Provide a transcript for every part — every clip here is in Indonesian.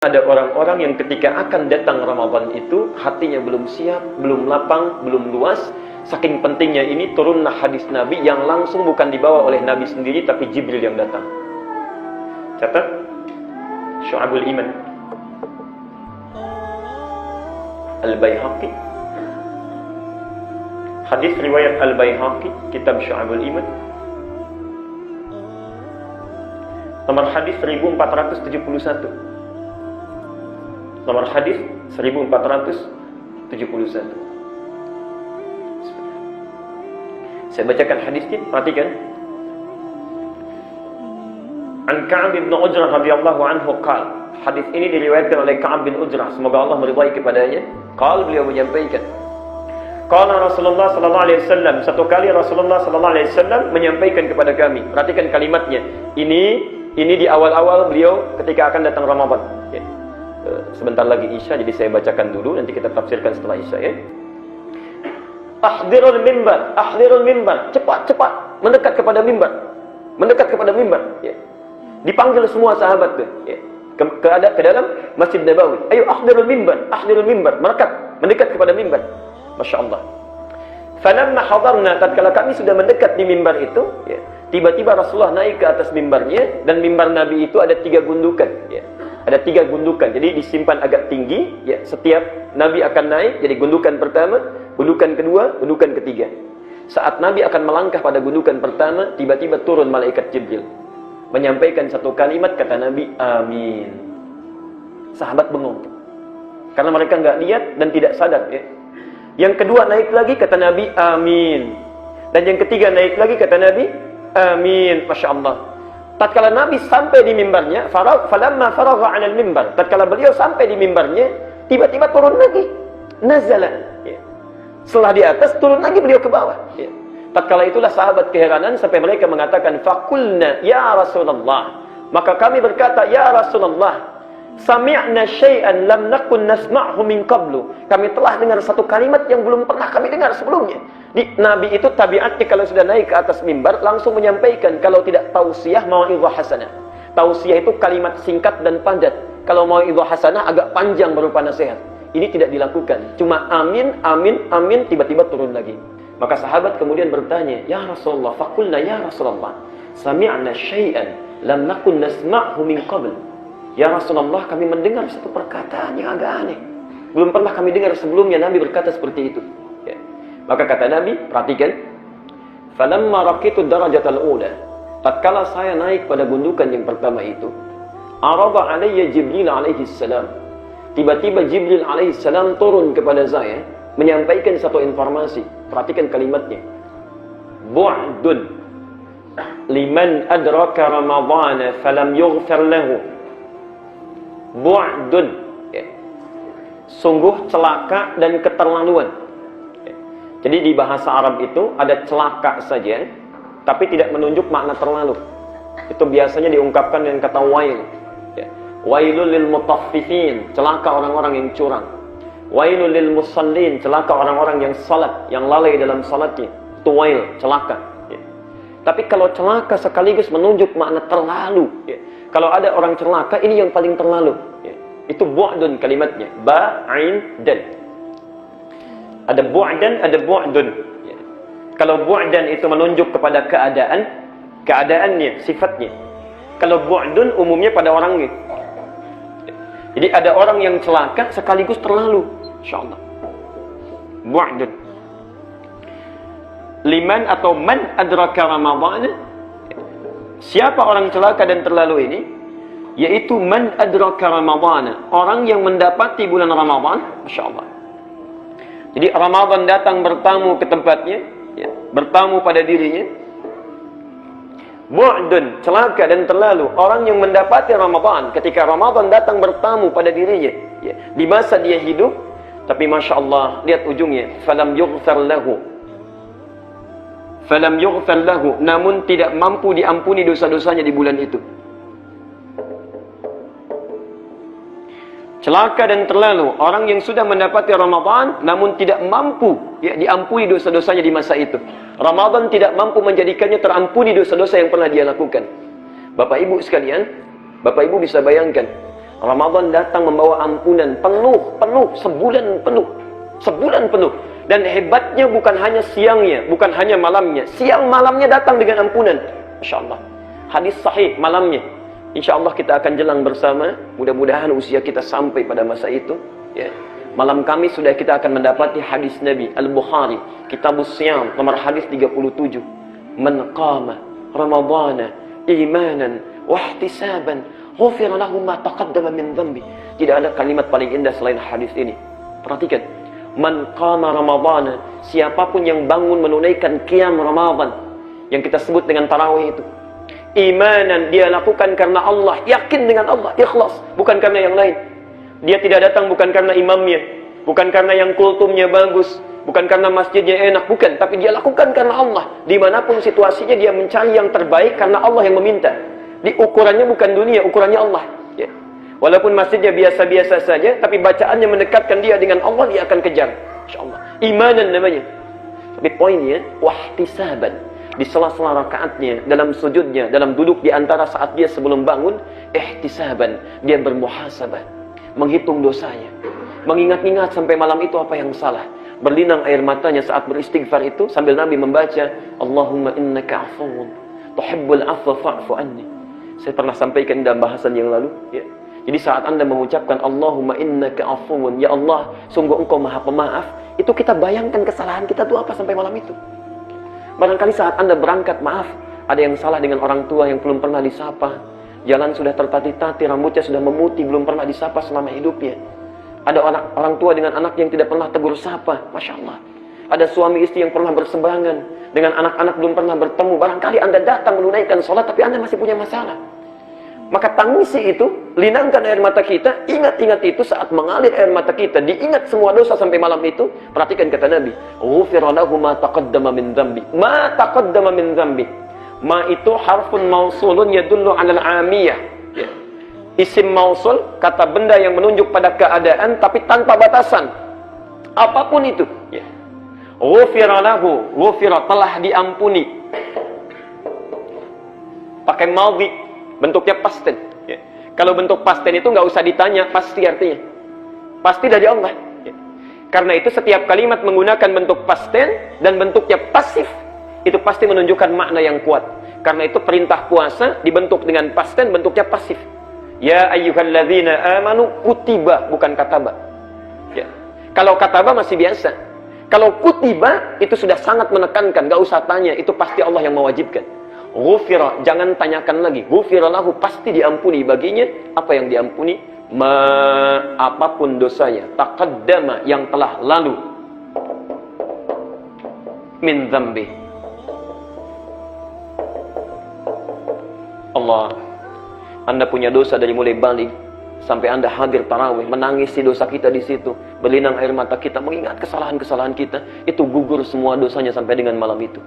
Ada orang-orang yang ketika akan datang Ramadan itu hatinya belum siap, belum lapang, belum luas. Saking pentingnya ini turunlah hadis Nabi yang langsung bukan dibawa oleh Nabi sendiri tapi Jibril yang datang. Catat Syu'abul Iman Al-Baihaqi, hadis riwayat Al-Baihaqi, kitab Syu'abul Iman, nomor hadis 1471. Nomor hadis 1471. Saya bacakan hadisnya, perhatikan. An Ka'ab bin Ujrah radhiyallahu anhu qala. Hadis ini diriwayatkan oleh Ka'ab bin Ujrah, semoga Allah meridai kepadanya. Qala, beliau menyampaikan, qala Rasulullah sallallahu alaihi wasallam, satu kali Rasulullah sallallahu alaihi wasallam menyampaikan kepada kami. Perhatikan kalimatnya. Ini di awal-awal beliau ketika akan datang Ramadan. Ya. Sebentar lagi Isya, jadi saya bacakan dulu, nanti kita tafsirkan setelah Isya, ya. Ahdirul mimbar, cepat, mendekat kepada mimbar, ya. Dipanggil semua sahabat tuh, ya. Ke dalam Masjid Nabawi. Ayo ahdirul mimbar, mendekat kepada mimbar. Masya Allah. Falamma hadarna, tatkala kami sudah mendekat di mimbar itu, ya, tiba-tiba Rasulullah naik ke atas mimbarnya, dan mimbar Nabi itu ada 3 gundukan, ya. Ada 3 gundukan, jadi disimpan agak tinggi, ya. Setiap Nabi akan naik, jadi gundukan pertama, gundukan kedua, gundukan ketiga. Saat Nabi akan melangkah pada gundukan pertama, tiba-tiba turun malaikat Jibril, menyampaikan satu kalimat, kata Nabi, amin. Sahabat bengong, karena mereka nggak lihat dan tidak sadar, ya. Yang kedua naik lagi, kata Nabi, amin. Dan yang ketiga naik lagi, kata Nabi, amin. Masya Allah. Tatkala Nabi sampai di mimbarnya, falamma faragha 'alal mimbar, tatkala beliau sampai di mimbarnya, tiba-tiba turun lagi, nazala, ya. Setelah di atas, turun lagi beliau ke bawah, ya. Tatkala itulah sahabat keheranan sampai mereka mengatakan, faqulna ya Rasulullah, maka kami berkata, ya Rasulullah, sami'na syai'an lam nakun nasma'hu min qablu, kami telah dengar satu kalimat yang belum pernah kami dengar sebelumnya. Nabi itu tabiatnya kalau sudah naik ke atas mimbar langsung menyampaikan, kalau tidak tausiah, mau'izah hasanah. Tausiah itu kalimat singkat dan padat. Kalau mau'izah hasanah agak panjang berupa nasihat. Ini tidak dilakukan. Cuma amin, amin, amin, tiba-tiba turun lagi. Maka sahabat kemudian bertanya, ya Rasulullah, faqulna ya Rasulullah, sami'na syai'an lam nakun nasma'hu min qabl. Ya Rasulullah, kami mendengar satu perkataan yang agak aneh. Belum pernah kami dengar sebelumnya Nabi berkata seperti itu. Ya. Maka kata Nabi, perhatikan, falamma raqitu darajatal ula, tatkala saya naik pada gundukan yang pertama itu, arada alayya Jibril alaihi salam. Tiba-tiba Jibril alaihi salam turun kepada saya, menyampaikan satu informasi. Perhatikan kalimatnya. Bu'dun liman adraka ramadhana falam yughfar lahu. Bu'dun, ya. Sungguh celaka dan keterlaluan. Ya. Jadi di bahasa Arab itu ada celaka saja, tapi tidak menunjuk makna terlalu. Itu biasanya diungkapkan dengan kata wail, ya. Wailul lil mutaffifin, celaka orang-orang yang curang. Wailul lil musallin, celaka orang-orang yang salat, yang lalai dalam salatnya. Itu wail, celaka, ya. Tapi kalau celaka sekaligus menunjuk makna terlalu, ya. Kalau ada orang celaka, ini yang paling terlalu, ya. Itu bu'dun kalimatnya, ba'in dan. Ada bu'dan, ada bu'dun, ya. Kalau bu'dan itu menunjuk kepada keadaannya, sifatnya. Kalau bu'dun umumnya pada orangnya, ya. Jadi ada orang yang celaka sekaligus terlalu, insyaallah. Bu'dun. Liman atau man adraka ramadhana, siapa orang celaka dan terlalu ini? Yaitu man adraka ramadhana, orang yang mendapati bulan Ramadan, masyaallah. Jadi Ramadan datang bertamu ke tempatnya, ya, bertamu pada dirinya. Bu'dun, celaka dan terlalu, orang yang mendapati Ramadan ketika Ramadan datang bertamu pada dirinya, ya, di masa dia hidup, tapi masyaallah, lihat ujungnya, falam yughfar lahu, namun tidak mampu diampuni dosa-dosanya di bulan itu. Celaka dan terlalu, orang yang sudah mendapati Ramadan namun tidak mampu, ya, diampuni dosa-dosanya di masa itu. Ramadan tidak mampu menjadikannya terampuni dosa-dosa yang pernah dia lakukan. Bapak Ibu sekalian, Bapak Ibu bisa bayangkan, Ramadan datang membawa ampunan penuh, sebulan penuh. Dan hebatnya bukan hanya siangnya, bukan hanya malamnya. Siang malamnya datang dengan ampunan. Masya Allah. Hadis sahih malamnya. Insya Allah kita akan jelang bersama. Mudah-mudahan usia kita sampai pada masa itu. Ya. Malam Kamis sudah kita akan mendapati hadis Nabi Al-Bukhari, Kitabus Siyam, nomor hadis 37. Man qama Ramadana imanan wahtisaban ghufira lahu ma taqaddama min dhanbi. Tidak ada kalimat paling indah selain hadis ini. Perhatikan. Man qama Ramadana, siapapun yang bangun menunaikan qiyam Ramadan yang kita sebut dengan tarawih itu. Imanan, dia lakukan karena Allah, yakin dengan Allah, ikhlas, bukan karena yang lain. Dia tidak datang bukan karena imamnya, bukan karena yang kultumnya bagus, bukan karena masjidnya enak, bukan, tapi dia lakukan karena Allah. Dimanapun situasinya dia mencari yang terbaik karena Allah yang meminta. Di ukurannya bukan dunia, ukurannya Allah. Ya. Walaupun masjidnya biasa-biasa saja, tapi bacaannya mendekatkan dia dengan Allah, dia akan kejar. InsyaAllah. Imanan namanya. Tapi poinnya, wahtisaban. Di sela-sela rakaatnya, dalam sujudnya, dalam duduk di antara saat dia sebelum bangun, ihtisaban. Dia bermuhasabah. Menghitung dosanya. Mengingat-ingat sampai malam itu apa yang salah. Berlinang air matanya saat beristighfar itu, sambil Nabi membaca, Allahumma innaka afuwun, tuhibbul afwa fa'fu anni. Saya pernah sampaikan dalam bahasan yang lalu, ya. Jadi saat Anda mengucapkan Allahumma innaka afuwun, ya Allah, sungguh Engkau Maha Pemaaf, itu kita bayangkan kesalahan kita itu apa sampai malam itu. Barangkali saat Anda berangkat, maaf, ada yang salah dengan orang tua yang belum pernah disapa, jalan sudah tertati-tati, rambutnya sudah memutih, belum pernah disapa selama hidupnya. Ada orang tua dengan anak yang tidak pernah tegur sapa, Masya Allah. Ada suami istri yang pernah berseberangan, dengan anak-anak belum pernah bertemu. Barangkali Anda datang menunaikan sholat, tapi Anda masih punya masalah. Maka tangisi itu, linangkan air mata kita, ingat-ingat itu saat mengalir air mata kita, diingat semua dosa sampai malam itu. Perhatikan kata Nabi, ghufira lahu ma taqaddama min dhanbi. Ma taqaddama min dhanbi. Ma itu harfun mausulun yadullu 'alal 'amiyah. Ya. Isim mausul, kata benda yang menunjuk pada keadaan tapi tanpa batasan. Apapun itu, ya. Ghufira lahu, ghufira telah diampuni. Pakai madhi. Bentuknya pasten. Ya. Kalau bentuk pasten itu nggak usah ditanya, pasti artinya. Pasti dari Allah. Ya. Karena itu setiap kalimat menggunakan bentuk pasten dan bentuknya pasif, itu pasti menunjukkan makna yang kuat. Karena itu perintah puasa dibentuk dengan pasten, bentuknya pasif. Ya ayyuhalladzina amanu kutiba, bukan kataba. Ya. Kalau kataba masih biasa. Kalau kutiba itu sudah sangat menekankan, nggak usah tanya, itu pasti Allah yang mewajibkan. Ghufira, jangan tanyakan lagi. Ghufira lahu, pasti diampuni baginya. Apa yang diampuni? Apapun dosanya. Taqaddama, yang telah lalu. Min dzambi. Allah, Anda punya dosa dari mulai balik sampai Anda hadir tarawih, menangisi dosa kita di situ, berlinang air mata kita, mengingat kesalahan-kesalahan kita, itu gugur semua dosanya sampai dengan malam itu.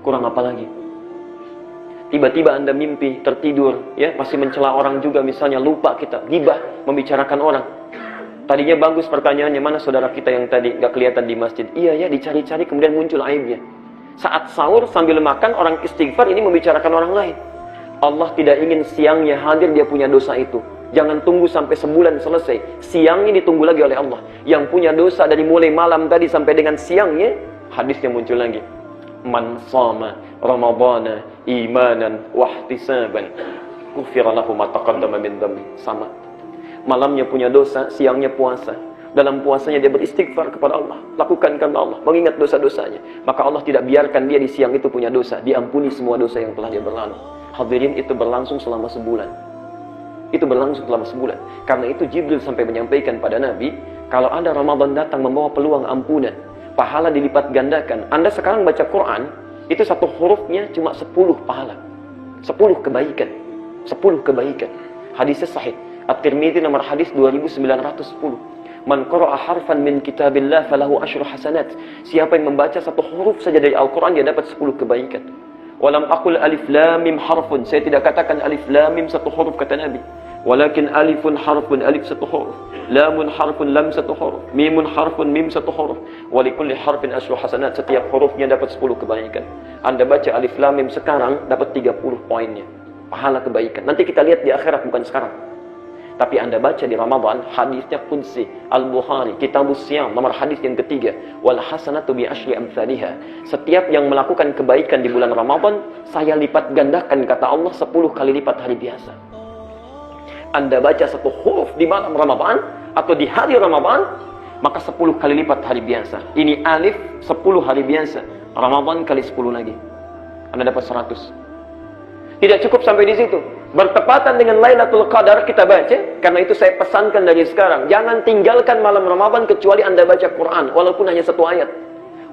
Kurang apa lagi? Tiba-tiba Anda mimpi, tertidur, ya, masih mencela orang juga, misalnya lupa kita, ghibah, membicarakan orang. Tadinya bagus pertanyaannya, mana saudara kita yang tadi nggak kelihatan di masjid? Iya ya, dicari-cari kemudian muncul aibnya. Saat sahur sambil makan, orang istighfar ini membicarakan orang lain. Allah tidak ingin siangnya hadir dia punya dosa itu. Jangan tunggu sampai sebulan selesai. Siangnya ditunggu lagi oleh Allah. Yang punya dosa dari mulai malam tadi sampai dengan siangnya, hadisnya muncul lagi. Man shama Ramadana imanan wahtisaban ghufira lahu ma taqaddama min dhanbi. Sama. Malamnya punya dosa, siangnya puasa. Dalam puasanya dia beristighfar kepada Allah, lakukan karena Allah, mengingat dosa-dosanya. Maka Allah tidak biarkan dia di siang itu punya dosa, diampuni semua dosa yang telah dia berlalu. Hadirin, itu berlangsung selama sebulan. Itu berlangsung selama sebulan. Karena itu Jibril sampai menyampaikan pada Nabi, kalau ada Ramadan datang membawa peluang ampunan, pahala dilipat gandakan. Anda sekarang baca Quran, itu satu hurufnya cuma 10 pahala. 10 kebaikan. 10 kebaikan. Hadisnya sahih. At-Tirmidzi nomor hadis 2910. Man qara'a harfan min kitabillah falahu asyru hasanat. Siapa yang membaca satu huruf saja dari Al-Quran, dia dapat 10 kebaikan. Walam aqul alif lam mim harfun. Saya tidak katakan alif lam mim satu huruf, kata Nabi. Walakin alifun harfun, alif satu huruf. Lamun harfun, lam satu huruf. Mimun harfun, mim satu huruf. Walikulli harfin asyru hasanat. Setiap hurufnya dapat 10 kebaikan. Anda baca alif lam mim sekarang, dapat 30 poinnya. Pahala kebaikan. Nanti kita lihat di akhirat, bukan sekarang. Tapi Anda baca di Ramadan, hadisnya qudsi, Al-Bukhari, Kitabus Siyam, nomor hadis yang ketiga, wal hasanatu bi asyri amsalihha. Setiap yang melakukan kebaikan di bulan Ramadan, saya lipat gandakan, kata Allah, 10 kali lipat hari biasa. Anda baca satu huruf di malam Ramadan atau di hari Ramadan, maka 10 kali lipat hari biasa. Ini alif 10 hari biasa. Ramadan kali 10 lagi. Anda dapat 100. Tidak cukup sampai di situ. Bertepatan dengan Lailatul Qadar kita baca. Karena itu saya pesankan dari sekarang, jangan tinggalkan malam Ramadan kecuali Anda baca Quran, walaupun hanya 1 ayat.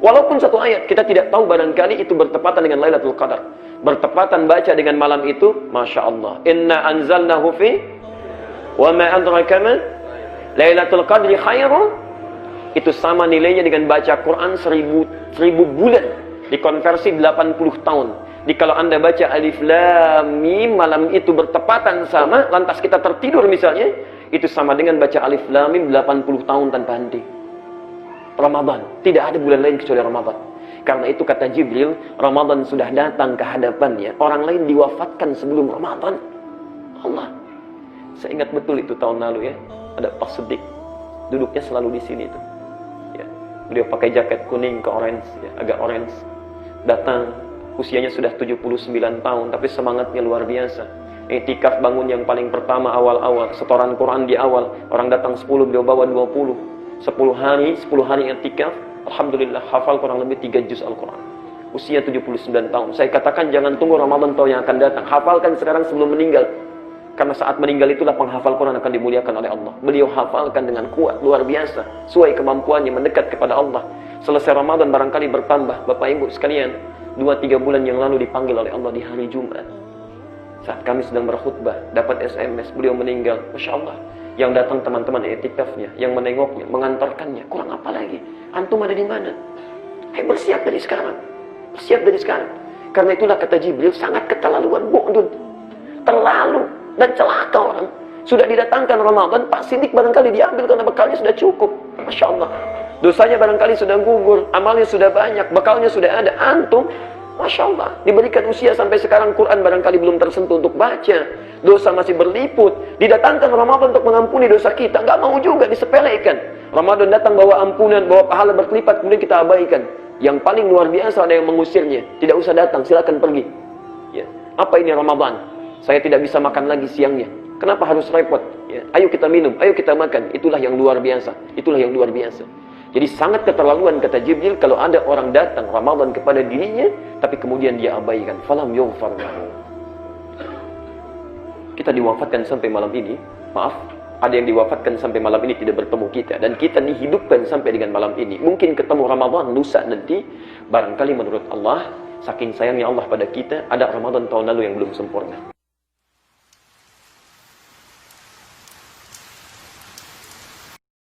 Walaupun 1 ayat, kita tidak tahu barangkali itu bertepatan dengan Lailatul Qadar. Bertepatan baca dengan malam itu, Masya Allah. Inna anzalnahu fi wa ma adraka ma Lailatul Qadri khairun. Itu sama nilainya dengan baca Quran 1000 bulan. Dikonversi 80 tahun. Jadi kalau Anda baca Alif Lam Mim, malam itu bertepatan sama, lantas kita tertidur misalnya, itu sama dengan baca Alif Lam Mim 80 tahun tanpa henti. Ramadan, tidak ada bulan lain kecuali Ramadan. Karena itu kata Jibril, Ramadan sudah datang ke hadapannya, orang lain diwafatkan sebelum Ramadan. Allah. Saya ingat betul itu tahun lalu ya, ada Pak Siddiq, duduknya selalu di sini tuh. Ya. Beliau pakai jaket kuning ke orange, ya, agak orange. Datang, usianya sudah 79 tahun, tapi semangatnya luar biasa. Iktikaf bangun yang paling pertama awal-awal, setoran Quran di awal, orang datang 10, beliau bawa 20. 10 hari iktikaf, alhamdulillah hafal kurang lebih 3 juz Al-Quran. Usia 79 tahun. Saya katakan jangan tunggu Ramadan tahun yang akan datang, hafalkan sekarang sebelum meninggal. Karena saat meninggal itulah penghafal Quran akan dimuliakan oleh Allah. Beliau hafalkan dengan kuat, luar biasa, sesuai kemampuannya, mendekat kepada Allah. Selesai Ramadan barangkali bertambah. Bapak Ibu sekalian, 2-3 bulan yang lalu dipanggil oleh Allah di hari Jumat. Saat kami sedang berkhutbah, dapat SMS, beliau meninggal. Masya Allah. Yang datang teman-teman iktikafnya, yang menengoknya, mengantarkannya. Kurang apa lagi? Antum ada di mana? Bersiap dari sekarang. Bersiap dari sekarang. Karena itulah kata Jibril, sangat keterlaluan, bu'dun. Terlalu dan celaka orang. Sudah didatangkan Ramadan, Pak Siddiq barangkali diambil karena bekalnya sudah cukup. Masya Allah. Dosanya barangkali sudah gugur, amalnya sudah banyak, bekalnya sudah ada. Antum, Masya Allah, diberikan usia sampai sekarang Quran barangkali belum tersentuh untuk baca. Dosa masih berliput. Didatangkan Ramadan untuk mengampuni dosa kita. Nggak mau juga disepelekan. Ramadan datang bawa ampunan, bawa pahala berkelipat, kemudian kita abaikan. Yang paling luar biasa ada yang mengusirnya. Tidak usah datang, silakan pergi. Ya. Apa ini Ramadan? Saya tidak bisa makan lagi siangnya. Kenapa harus repot? Ya. Ayo kita minum, ayo kita makan. Itulah yang luar biasa. Itulah yang luar biasa. Jadi sangat keterlaluan kata Jibril kalau ada orang datang Ramadan kepada dirinya, tapi kemudian dia abaikan. Falam yughfar lahu. Kita diwafatkan sampai malam ini. Maaf, ada yang diwafatkan sampai malam ini tidak bertemu kita. Dan kita dihidupkan sampai dengan malam ini. Mungkin ketemu Ramadan lusa nanti. Barangkali menurut Allah, saking sayangnya Allah pada kita, ada Ramadan tahun lalu yang belum sempurna.